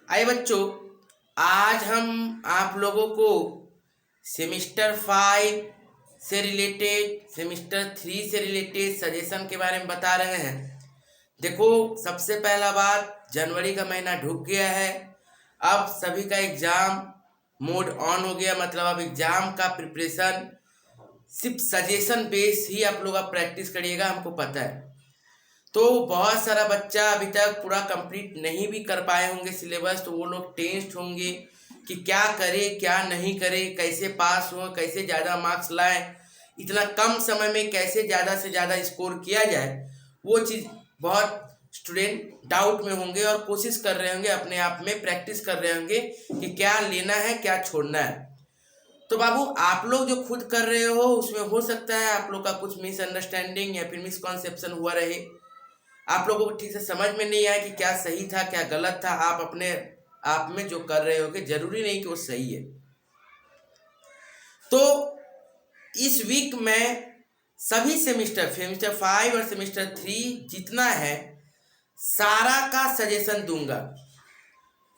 आइए बच्चों, आज हम आप लोगों को सेमिस्टर 5 से रिलेटेड, सेमिस्टर 3 से रिलेटेड सजेशन के बारे में बता रहे हैं। देखो, सबसे पहला बात, जनवरी का महीना ढुक गया है। अब सभी का एग्जाम मोड ऑन हो गया, मतलब अब एग्जाम का प्रिपरेशन सिर्फ सजेशन बेस ही आप लोग अब प्रैक्टिस करिएगा, हमको पता है। तो बहुत सारा बच्चा अभी तक पूरा कंप्लीट नहीं भी कर पाए होंगे सिलेबस, तो वो लोग टेंस्ड होंगे कि क्या करे क्या नहीं करे, कैसे पास हो, कैसे ज़्यादा मार्क्स लाएं, इतना कम समय में कैसे ज़्यादा से ज़्यादा स्कोर किया जाए। वो चीज़ बहुत स्टूडेंट डाउट में होंगे और कोशिश कर रहे होंगे, अपने आप में प्रैक्टिस कर रहे होंगे कि क्या लेना है क्या छोड़ना है। तो बाबू, आप लोग जो खुद कर रहे हो उसमें हो सकता है आप लोग का कुछ मिसअंडरस्टैंडिंग या फिर मिसकॉन्सेप्शन हुआ रहे, आप लोगों को ठीक से समझ में नहीं आया कि क्या सही था क्या गलत था। आप अपने आप में जो कर रहे हो कि जरूरी नहीं कि वो सही है। तो इस वीक में सभी सेमिस्टर 5 और सेमिस्टर 3 जितना है सारा का सजेशन दूंगा।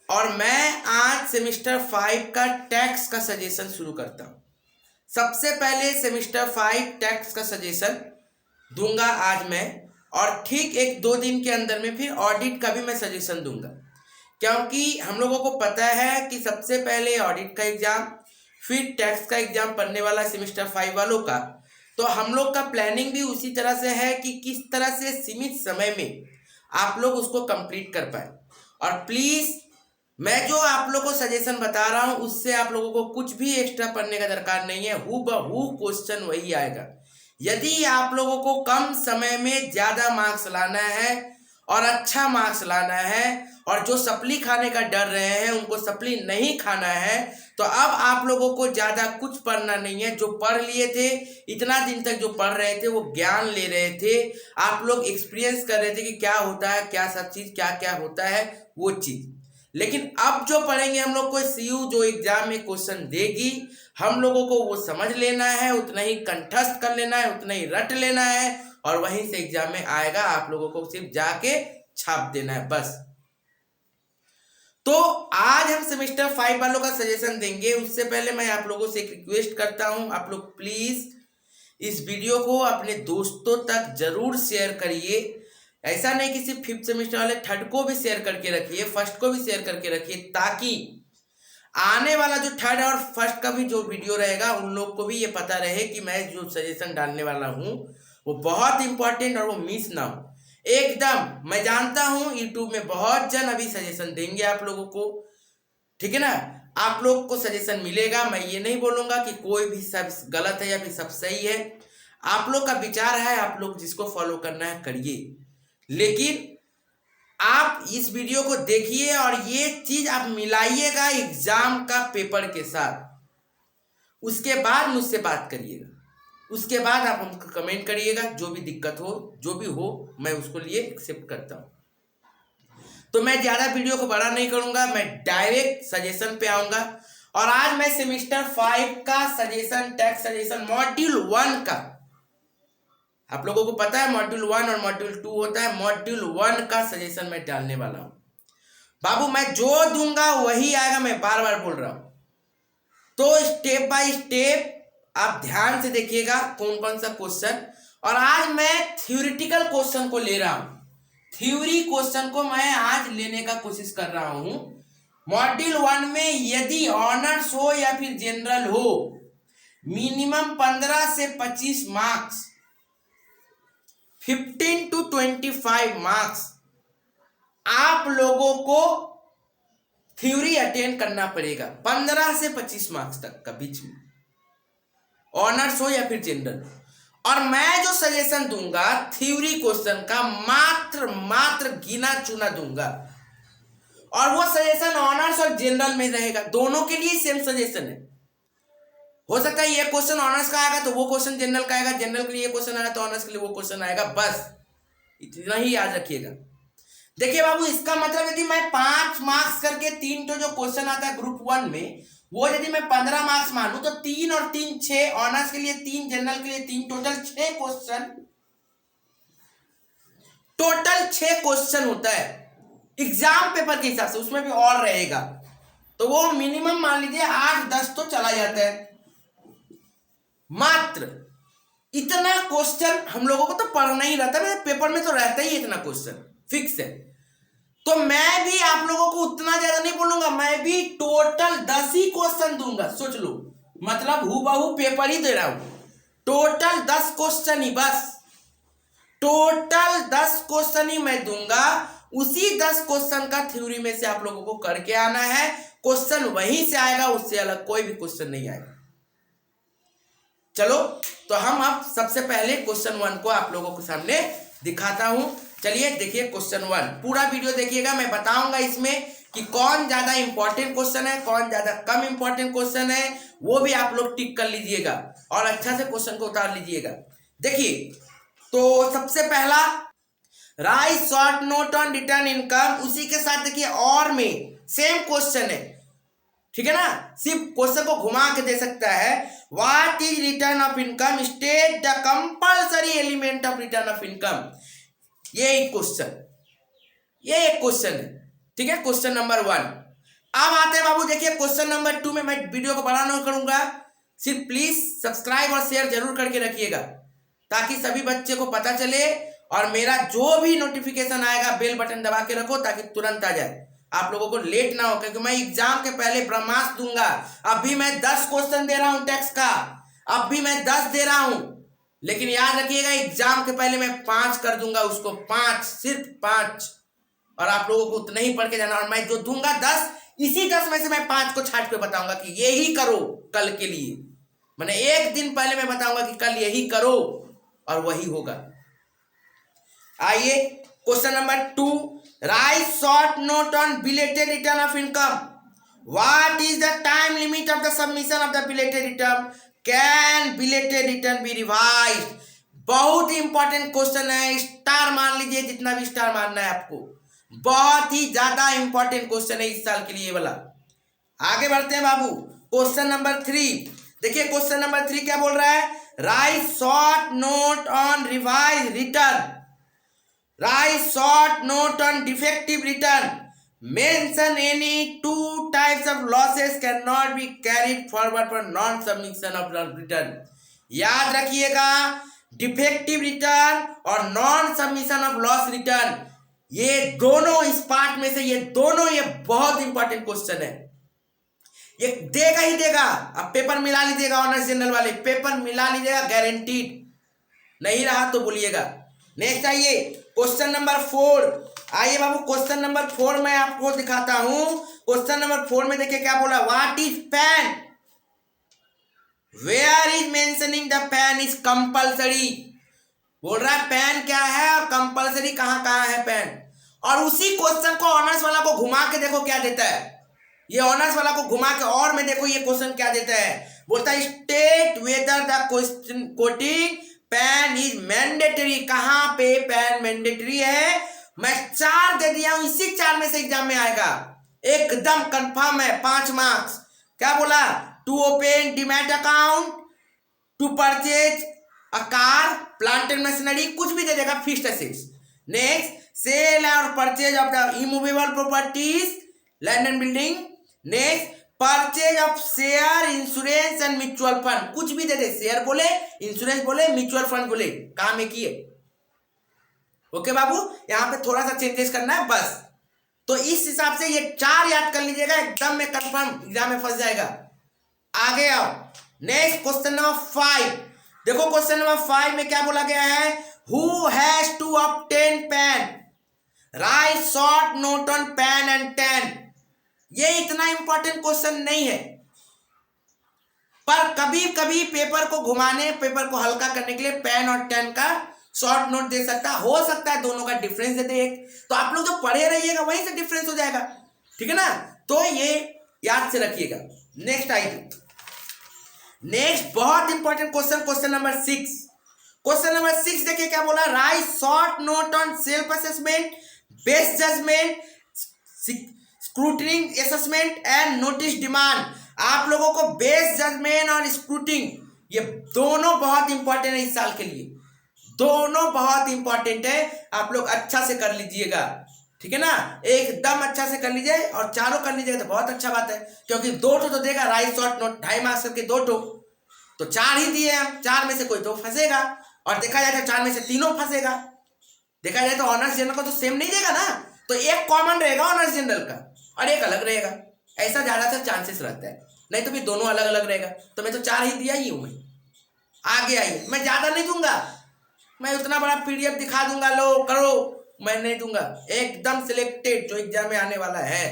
और मैं आज सेमिस्टर 5 का टैक्स का सजेशन शुरू करता हूँ। सबसे पहले सेमिस्टर 5 टैक्स का सजेशन दूंगा आज मैं, और ठीक 1-2 दिन के अंदर में फिर ऑडिट का भी मैं सजेशन दूंगा, क्योंकि हम लोगों को पता है कि सबसे पहले ऑडिट का एग्जाम फिर टैक्स का एग्जाम पढ़ने वाला सेमिस्टर 5 वालों का। तो हम लोग का प्लानिंग भी उसी तरह से है कि किस तरह से सीमित समय में आप लोग उसको कंप्लीट कर पाए। और प्लीज़, मैं जो आप लोगों को सजेशन बता रहा हूँ उससे आप लोगों को कुछ भी एक्स्ट्रा पढ़ने का दरकार नहीं है, हूबहू क्वेश्चन वही आएगा। यदि आप लोगों को कम समय में ज़्यादा मार्क्स लाना है और अच्छा मार्क्स लाना है, और जो सप्ली खाने का डर रहे हैं उनको सप्ली नहीं खाना है, तो अब आप लोगों को ज़्यादा कुछ पढ़ना नहीं है। जो पढ़ लिए थे इतना दिन तक, जो पढ़ रहे थे वो ज्ञान ले रहे थे, आप लोग एक्सपीरियंस कर रहे थे कि क्या होता है, क्या सब चीज़ क्या क्या होता है वो चीज़। लेकिन अब जो पढ़ेंगे हम लोग को सीयू जो एग्जाम में क्वेश्चन देगी, हम लोगों को वो समझ लेना है, उतना ही कंठस्थ कर लेना है, उतना ही रट लेना है, और वहीं से एग्जाम में आएगा। आप लोगों को सिर्फ जाके छाप देना है बस। तो आज हम सेमेस्टर 5 वालों का सजेशन देंगे। उससे पहले मैं आप लोगों से एक रिक्वेस्ट करता हूं, आप लोग प्लीज इस वीडियो को अपने दोस्तों तक जरूर शेयर करिए। ऐसा नहीं कि सिर्फ 5th सेमेस्टर वाले, 3rd को भी शेयर करके रखिए, 1st को भी शेयर करके रखिए, ताकि आने वाला जो 3rd और 1st का भी जो वीडियो रहेगा उन लोग को भी ये पता रहे कि मैं जो सजेशन डालने वाला हूँ वो बहुत इंपॉर्टेंट और वो मिस ना हो एकदम। मैं जानता हूँ यूट्यूब में बहुत जन अभी सजेशन देंगे आप लोगों को, ठीक है ना। आप लोग को सजेशन मिलेगा, मैं ये नहीं बोलूँगा कि कोई भी सब गलत है या फिर सब सही है। आप लोग का विचार है, आप लोग जिसको फॉलो करना है करिए, लेकिन आप इस वीडियो को देखिए और ये चीज आप मिलाइएगा एग्जाम का पेपर के साथ। उसके बाद मुझसे बात करिएगा, उसके बाद आप हमको कमेंट करिएगा। जो भी दिक्कत हो, जो भी हो, मैं उसको लिए एक्सेप्ट करता हूँ। तो मैं ज़्यादा वीडियो को बड़ा नहीं करूँगा, मैं डायरेक्ट सजेशन पे आऊँगा। और आज मैं सेमिस्टर 5 का सजेशन, टैक्स सजेशन मॉड्यूल 1 का, आप लोगों को पता है मॉड्यूल 1 और मॉड्यूल 2 होता है, मॉड्यूल 1 का सजेशन मैं डालने वाला हूँ। बाबू, मैं जो दूंगा वही आएगा, मैं बार बार बोल रहा हूँ। तो स्टेप बाय स्टेप आप ध्यान से देखिएगा कौन कौन सा क्वेश्चन। और आज मैं थ्योरेटिकल क्वेश्चन को ले रहा हूँ, थ्योरी क्वेश्चन को मैं आज लेने का कोशिश कर रहा हूँ। मॉड्यूल 1 में यदि ऑनर्स हो या फिर जनरल हो, मिनिमम 15 से 25 मार्क्स, 15 to 25 मार्क्स आप लोगों को थ्योरी अटेंड करना पड़ेगा, 15 से 25 मार्क्स तक का बीच में, ऑनर्स हो या फिर जनरल। और मैं जो सजेशन दूंगा थ्योरी क्वेश्चन का मात्र गिना चुना दूंगा, और वो सजेशन ऑनर्स और जनरल में रहेगा, दोनों के लिए सेम सजेशन है। हो सकता है ये क्वेश्चन ऑनर्स का आएगा तो वो क्वेश्चन जनरल का आएगा, जनरल के लिए ये क्वेश्चन आएगा तो ऑनर्स के लिए वो क्वेश्चन आएगा, बस इतना ही याद रखिएगा। देखिए बाबू, इसका मतलब यदि मैं 5 मार्क्स करके 3 तो जो क्वेश्चन आता है ग्रुप 1 में, वो यदि मैं 15 मार्क्स मानूं तो 3 और 3 6, ऑनर्स के लिए 3, जनरल के लिए 3, टोटल 6 क्वेश्चन, टोटल 6 क्वेश्चन होता है एग्जाम पेपर के हिसाब से उसमें भी और रहेगा, तो वो मिनिमम मान लीजिए 8-10 तो चला जाता है। मात्र इतना क्वेश्चन हम लोगों को तो पढ़ना ही रहता है, पेपर में तो रहता ही इतना क्वेश्चन फिक्स है। तो मैं भी आप लोगों को उतना ज्यादा नहीं बोलूंगा, मैं भी टोटल 10 ही क्वेश्चन दूंगा। सोच लो, मतलब हूबहू पेपर ही दे रहा हूं, टोटल 10 क्वेश्चन ही, बस टोटल 10 क्वेश्चन ही मैं दूंगा। उसी 10 क्वेश्चन का थ्योरी में से आप लोगों को करके आना है, क्वेश्चन वहीं से आएगा, उससे अलग कोई भी क्वेश्चन नहीं आएगा। चलो, तो हम अब सबसे पहले क्वेश्चन 1 को आप लोगों के सामने दिखाता हूं। चलिए देखिए क्वेश्चन 1, पूरा वीडियो देखिएगा, मैं बताऊंगा इसमें कि कौन ज्यादा इंपॉर्टेंट क्वेश्चन है, कौन ज्यादा कम इंपॉर्टेंट क्वेश्चन है, वो भी आप लोग टिक कर लीजिएगा और अच्छा से क्वेश्चन को उतार लीजिएगा। देखिए, तो सबसे पहला, right short note on return income, उसी के साथ देखिए और में सेम क्वेश्चन है, ठीक है ना, सिर्फ क्वेश्चन को घुमा के दे सकता है। What is return of income, state the compulsory element of return of income. ये एक क्वेश्चन, ये एक क्वेश्चन है, ठीक है, क्वेश्चन नंबर 1। अब आते हैं बाबू, देखिए क्वेश्चन नंबर 2 में मैं वीडियो को बड़ा नहीं करूंगा, सिर्फ प्लीज सब्सक्राइब और शेयर जरूर करके रखिएगा ताकि सभी बच्चे को पता चले, और मेरा जो भी नोटिफिकेशन आएगा बेल बटन दबा के रखो ताकि तुरंत आ जाए, आप लोगों को लेट ना हो, क्योंकि मैं एग्जाम के पहले ब्रह्मास्त्र दूंगा। अभी मैं 10 क्वेश्चन दे रहा हूं टैक्स का, अब भी मैं 10 दे रहा हूं, लेकिन याद रखिएगा एग्जाम के पहले मैं 5 कर दूंगा उसको, 5, सिर्फ 5, और आप लोगों को उतना ही पढ़ के जाना। और मैं जो दूंगा 10, इसी 10 में से मैं 5 को छाट के बताऊंगा कि यही करो कल के लिए, मैंने एक दिन पहले मैं बताऊंगा कि कल यही करो और वही होगा। आइए question number 2, write short note on belated return of income. What is the time limit of the submission of the belated return, can belated return be revised. बहुत ही इंपॉर्टेंट क्वेश्चन है, स्टार मान लीजिए, जितना भी स्टार मारना है आपको, बहुत ही ज्यादा इंपॉर्टेंट क्वेश्चन है इस साल के लिए वाला। आगे बढ़ते हैं बाबू, क्वेश्चन नंबर 3, देखिए क्वेश्चन नंबर 3 क्या बोल रहा है, right short note on revise return, right short note on defective return, mention any 2 types of losses can not be carried forward for non submission of return. याद रखिएगा, defective return और non submission of loss return, ये दोनों इस part में से, ये दोनों ये बहुत इंपॉर्टेंट क्वेश्चन है, ये देगा ही देगा। अब पेपर मिला लीजिएगा, ऑनर्स जनरल वाले पेपर मिला लीजिएगा, गारंटीड, नहीं रहा तो बोलिएगा। नेक्स्ट आइए क्वेश्चन नंबर 4, आइए बाबू क्वेश्चन नंबर 4 मैं आपको दिखाता हूं। क्वेश्चन नंबर 4 में देखिए क्या बोला, what is PAN, where is mentioning the PAN is compulsory. बोल रहा है पैन क्या है और कंपल्सरी कहां कहां है पैन। और उसी क्वेश्चन को ऑनर्स वाला को घुमा के देखो क्या देता है, ये ऑनर्स वाला को घुमा के और में देखो ये क्वेश्चन क्या देता है, बोलता है state whether the question coating pan is mandatory. कहां पे पैन मैंडेटरी है, मैं 4 दे दिया हूं, इसी 4 में से एग्जाम में आएगा, एकदम कंफर्म है, 5 मार्क्स। क्या बोला, to open demat account, to purchase a car, plant and machinery, कुछ भी दे देगा, फिक्स्ड एसेट्स। नेक्स्ट, सेल और purchase of the immovable properties, land and building. Next, purchase of share, insurance and mutual fund, कुछ भी दे दे, share बोले, इंश्योरेंस बोले, म्यूचुअल फंड बोले, काम में किए। ओके बाबू, यहां पे थोड़ा सा चेंजेस करना है बस। तो इस हिसाब से ये 4 याद कर लीजिएगा, एकदम में कंफर्म एग्जाम में फंस जाएगा। आगे आओ, नेक्स्ट क्वेश्चन नंबर 5, देखो क्वेश्चन नंबर 5 में क्या बोला गया है, who has to obtain PAN, write short note on PAN and TAN. ये इतना इंपॉर्टेंट क्वेश्चन नहीं है, पर कभी कभी पेपर को घुमाने, पेपर को हल्का करने के लिए पैन और टैन का शॉर्ट नोट दे सकता, हो सकता है दोनों का डिफरेंस दे दे एक, तो आप लोग जो पढ़े रहिएगा वहीं से डिफरेंस हो जाएगा, ठीक है ना, तो ये याद से रखिएगा। नेक्स्ट आइए, नेक्स्ट बहुत important question, question number 6। Question number 6 देखिए क्या बोला, write short note on self assessment, best judgement, scrutiny assessment and notice demand. आप लोगों को बेस्ट जजमेंट और स्क्रूटिंग, ये दोनों बहुत इंपॉर्टेंट है इस साल के लिए, दोनों बहुत इंपॉर्टेंट है, आप लोग अच्छा से कर लीजिएगा। ठीक है ना, एकदम अच्छा से कर लीजिए और चारों कर लीजिए तो बहुत अच्छा बात है, क्योंकि 2 तो देगा राइट शॉर्ट नोट 2.5 मार्क्स के 2 तो 4 ही दिए हम, 4 में से कोई 2 फंसेगा, और देखा जाए तो 4 में से 3 फंसेगा। देखा जाए तो ऑनर्स जनरल का तो सेम नहीं देगा ना, तो एक कॉमन रहेगा ऑनर्स जनरल का और एक अलग रहेगा, ऐसा ज्यादातर चांसेस रहता है, नहीं तो भी दोनों अलग अलग रहेगा। तो मैं तो 4 ही दिया ही हूँ। मैं आगे आइए, मैं ज्यादा नहीं दूंगा, मैं उतना बड़ा पीडीएफ दिखा दूंगा लो करो, मैं नहीं दूंगा, एकदम सिलेक्टेड जो एग्जाम में आने वाला है।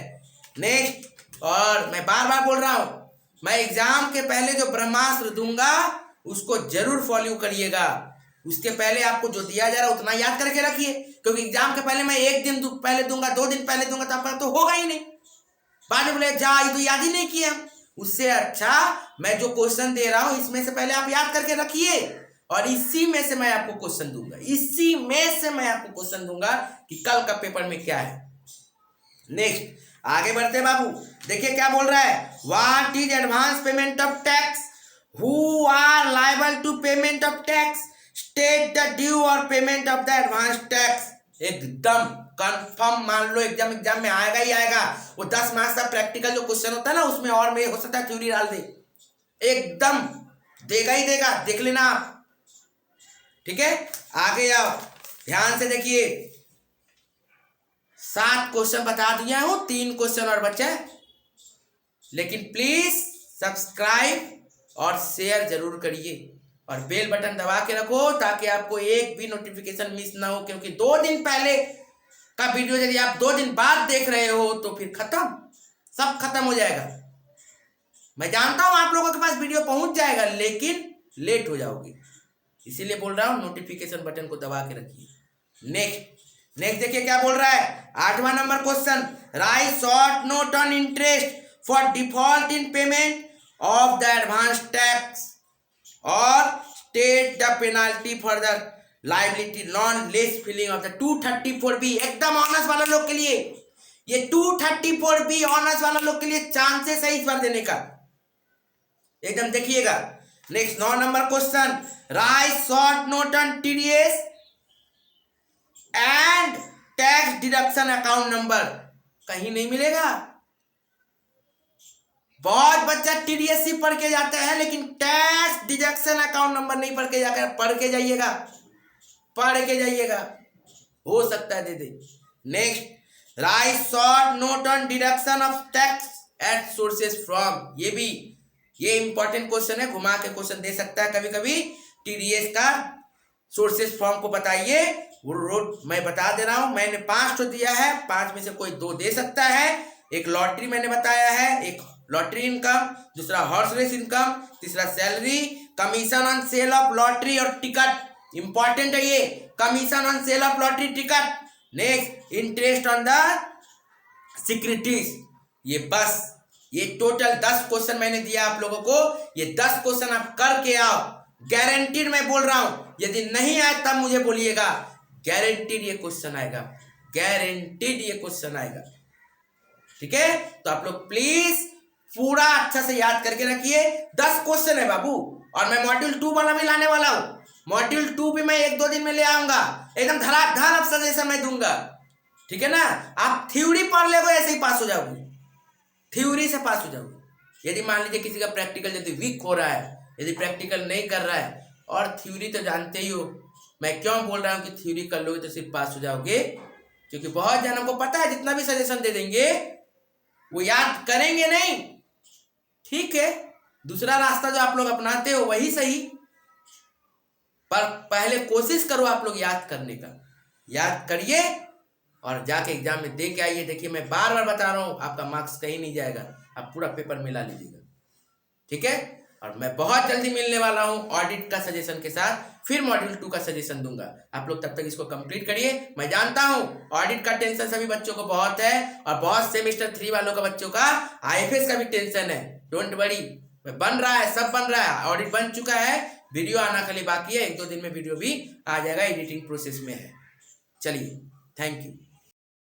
नेक्स्ट, और मैं बार बार बोल रहा हूं, मैं एग्जाम के पहले जो ब्रह्मास्त्र दूंगा उसको जरूर फॉलो करिएगा। उसके पहले आपको जो दिया जा रहा है उतना याद करके रखिए, क्योंकि एग्जाम के पहले मैं 1 दिन पहले दूंगा, 2 दिन पहले दूंगा तो आपका तो होगा ही नहीं, बाद में बोले जा ये तो याद ही नहीं किया। उससे अच्छा मैं जो क्वेश्चन दे रहा हूं इसमें से पहले आप याद करके रखिए, और इसी में से मैं आपको क्वेश्चन दूंगा, इसी में से मैं आपको क्वेश्चन दूंगा कि कल का पेपर में क्या है। नेक्स्ट आगे बढ़ते बाबू, देखिए क्या बोल रहा है, what is advance payment of tax, who are liable to payment of tax, state the due और payment of the advance tax. एकदम कंफर्म मान लो एग्जाम में आएगा ही आएगा। वो 10 मार्क्स का प्रैक्टिकल जो क्वेश्चन होता है ना, उसमें और में हो सकता है थ्योरी डाल दे, एकदम देगा ही देगा, देख लेना आप। ठीक है, आगे आओ, ध्यान से देखिए, 7 क्वेश्चन बता दिया हूं, 3 क्वेश्चन और बचे, लेकिन प्लीज सब्सक्राइब और शेयर जरूर करिए और बेल बटन दबा के रखो ताकि आपको एक भी नोटिफिकेशन मिस ना हो, क्योंकि 2 दिन पहले का वीडियो यदि आप 2 दिन बाद देख रहे हो तो फिर खत्म, सब खत्म हो जाएगा। मैं जानता हूं आप लोगों के पास वीडियो पहुंच जाएगा, लेकिन लेट हो जाओगे, इसीलिए बोल रहा हूं नोटिफिकेशन बटन को दबा के रखिए। नेक्स्ट देखिए क्या बोल रहा है, 8वां number question, write short note on interest for default in payment of the advance tax और state the penalty for the liability non less filing of the 234B। एकदम ऑनर्स वाला लोग के लिए, ये 234B ऑनर्स वाला लोग के लिए चांसेस है इस बार देने का, एकदम देखिएगा। Next 9 number question, write short note on TDS and tax deduction account number. कहीं नहीं मिलेगा, बहुत बच्चा टीडीएस ही पढ़ के जाते हैं लेकिन टैक्स डिडक्शन अकाउंट नंबर नहीं पढ़ के जाकर, पढ़ के जाइएगा, हो सकता है दे दे। Next, write short note on deduction of tax at sources from, ये इंपॉर्टेंट क्वेश्चन है, घुमा के क्वेश्चन दे सकता है कभी कभी। टीडीएस का सोर्सेस फ्रॉम को बताइए, वो रोड मैं बता दे रहा हूं, मैंने 5 तो दिया है, 5 में से कोई 2 दे सकता है। एक लॉटरी मैंने बताया है, एक लॉटरी इनकम, दूसरा हॉर्स रेस इनकम, तीसरा salary, commission on sale of lottery और टिकट, इंपॉर्टेंट है ये, commission on sale of lottery ticket. Next, interest on the securities. ये बस, ये टोटल 10 क्वेश्चन मैंने दिया आप लोगों को, ये 10 क्वेश्चन आप करके आओ, गारंटीड मैं बोल रहा हूं, यदि नहीं आए तब मुझे बोलिएगा, गारंटीड ये क्वेश्चन आएगा, गारंटीड ये क्वेश्चन आएगा। ठीक है, तो आप लोग प्लीज पूरा अच्छा से याद करके रखिए। 10 क्वेश्चन है बाबू, और मैं मॉड्यूल 2 वाला भी लाने वाला हूं, मॉड्यूल 2 भी मैं 1-2 दिन में ले आऊंगा, एकदम धड़ाधड़ अब सजेशन मैं दूंगा। ठीक है ना, आप थ्योरी पढ़ लेगो ऐसे ही पास हो जाओगे, थ्योरी से पास हो जाओगे। यदि मान लीजिए किसी का प्रैक्टिकल यदि वीक हो रहा है, यदि प्रैक्टिकल नहीं कर रहा है, और थ्योरी तो जानते ही हो, मैं क्यों बोल रहा हूँ कि थ्योरी कर लोगे तो सिर्फ पास हो जाओगे, क्योंकि बहुत जनों को पता है जितना भी सजेशन दे देंगे वो याद करेंगे नहीं। ठीक है, दूसरा रास्ता जो आप लोग अपनाते हो वही सही, पर पहले कोशिश करो आप लोग याद करने का, याद करिए और जाके एग्जाम में दे के आइए। देखिए मैं बार बार बता रहा हूँ, आपका मार्क्स कहीं नहीं जाएगा, आप पूरा पेपर मिला लीजिएगा। ठीक है, और मैं बहुत जल्दी मिलने वाला हूँ ऑडिट का सजेशन के साथ, फिर मॉड्यूल 2 का सजेशन दूंगा। आप लोग तब तक इसको कंप्लीट करिए। मैं जानता हूँ ऑडिट का टेंशन सभी बच्चों को बहुत है, और बहुत सेमेस्टर 3 वालों का बच्चों का आईएफएस का भी टेंशन है। डोंट वरी, बन रहा है, सब बन रहा है, ऑडिट बन चुका है, वीडियो आना खाली बाकी है, 1-2 दिन में वीडियो भी आ जाएगा, एडिटिंग प्रोसेस में है। चलिए, थैंक यू।